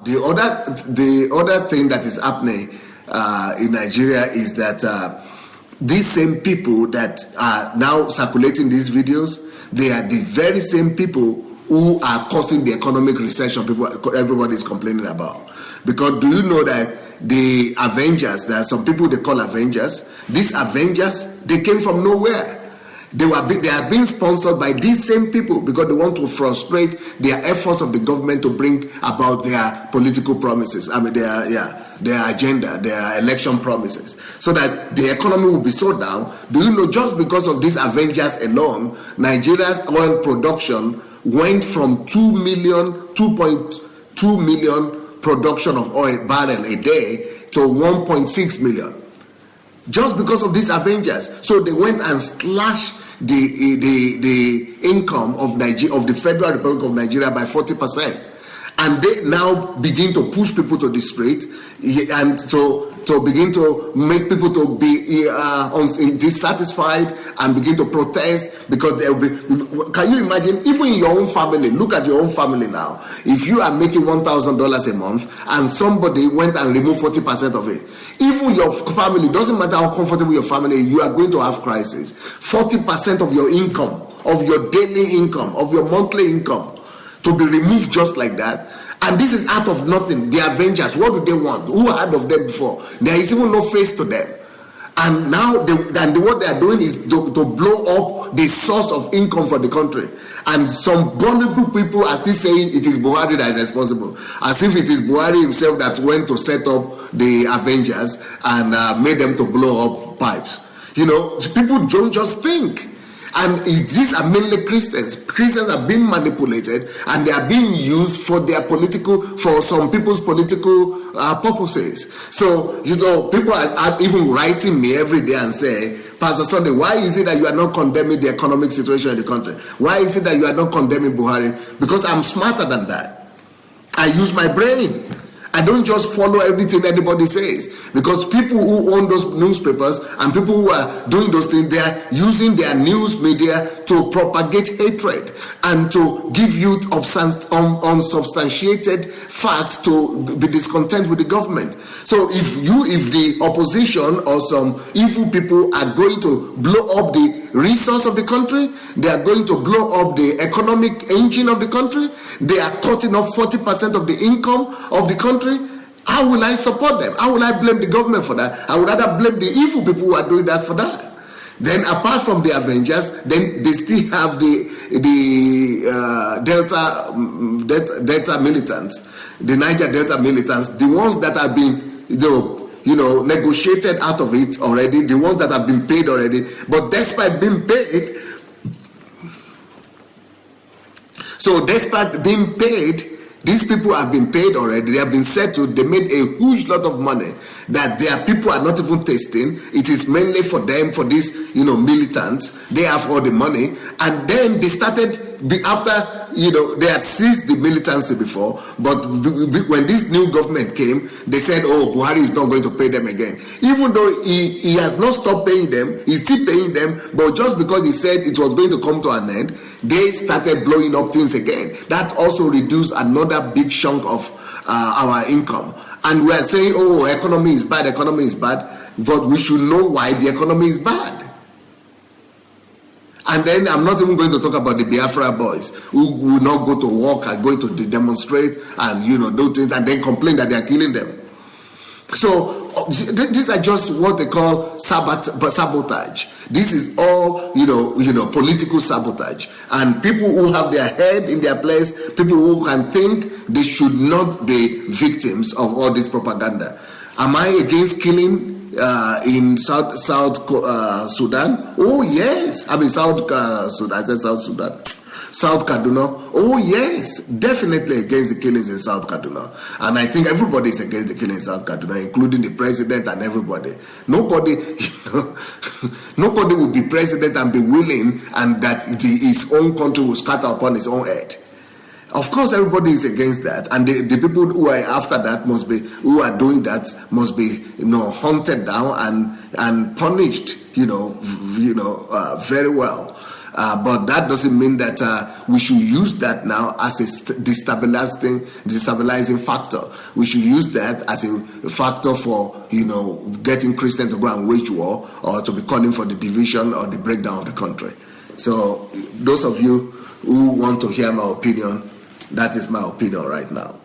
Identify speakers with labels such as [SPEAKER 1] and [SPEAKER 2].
[SPEAKER 1] The other thing that is happening in Nigeria is that these same people that are now circulating these videos, they are the very same people who are causing the economic recession everybody is complaining about. Because do you know that the Avengers, there are some people they call Avengers, these Avengers, they came from nowhere. They are being sponsored by these same people because they want to frustrate their efforts of the government to bring about their political promises. I mean, their agenda, their election promises, so that the economy will be so down. Do you know, just because of these Avengers alone, Nigeria's oil production went from 2.2 million production of oil barrel a day to 1.6 million. Just because of these Avengers. So they went and slashed the income of the Federal Republic of Nigeria by 40%. And they now begin to push people to the street and to begin to make people to be dissatisfied and begin to protest because there will be. Can you imagine, even in your own family, look at your own family now. If you are making $1,000 a month and somebody went and removed 40% of it, even your family, doesn't matter how comfortable your family is, you are going to have crisis. 40% of your income, of your daily income, of your monthly income, to be removed just like that. And this is out of nothing. The Avengers, what do they want? Who heard of them before? There is even no face to them. And now what they are doing is to blow up the source of income for the country. And some vulnerable people are still saying it is Buhari that is responsible, as if it is Buhari himself that went to set up the Avengers and made them to blow up pipes. You know, people don't just think. And these are mainly Christians. Christians are being manipulated and they are being used for some people's political purposes. So, you know, people are even writing me every day and say, Pastor Sunday, why is it that you are not condemning the economic situation in the country? Why is it that you are not condemning Buhari? Because I'm smarter than that. I use my brain. I don't just follow everything anybody says, because people who own those newspapers and people who are doing those things, they are using their news media to propagate hatred and to give you unsubstantiated facts to be discontent with the government. So if the opposition or some evil people are going to blow up the resource of the country, they are going to blow up the economic engine of the country, they are cutting off 40% of the income of the country, how will I support them? How will I blame the government for that? I would rather blame the evil people who are doing that for that. Then apart from the Avengers, then they still have the Delta militants, the Niger Delta militants, the ones that have been negotiated out of it already, the ones that have been paid already. But despite being paid, these people have been paid already. They have been settled. They made a huge lot of money that their people are not even tasting. It is mainly for them, for these, militants. They have all the money. And then they started, after, they had seized the militancy before, but when this new government came, they said, oh, Buhari is not going to pay them again. Even though he has not stopped paying them, he's still paying them, but just because he said it was going to come to an end, they started blowing up things again. That also reduced another big chunk of our income. And we are saying, oh, economy is bad, but we should know why the economy is bad. And then I'm not even going to talk about the Biafra boys who will not go to work, are going to demonstrate and do things and then complain that they are killing them. So these are just what they call sabotage. This is all political sabotage. And people who have their head in their place, people who can think, they should not be victims of all this propaganda. Am I against killing in South Sudan? Oh yes. I mean South Sudan. I said South Sudan. South Kaduna. Oh yes, definitely against the killings in South Kaduna. And I think everybody is against the killings in South Kaduna, including the president and everybody. Nobody will be president and be willing and that his own country will scatter upon his own head. Of course, everybody is against that, and the people who are after that who are doing that must be, hunted down and punished, very well. But that doesn't mean that we should use that now as a destabilizing factor. We should use that as a factor for, getting Christians to go and wage war, or to be calling for the division or the breakdown of the country. So those of you who want to hear my opinion, that is my opinion right now.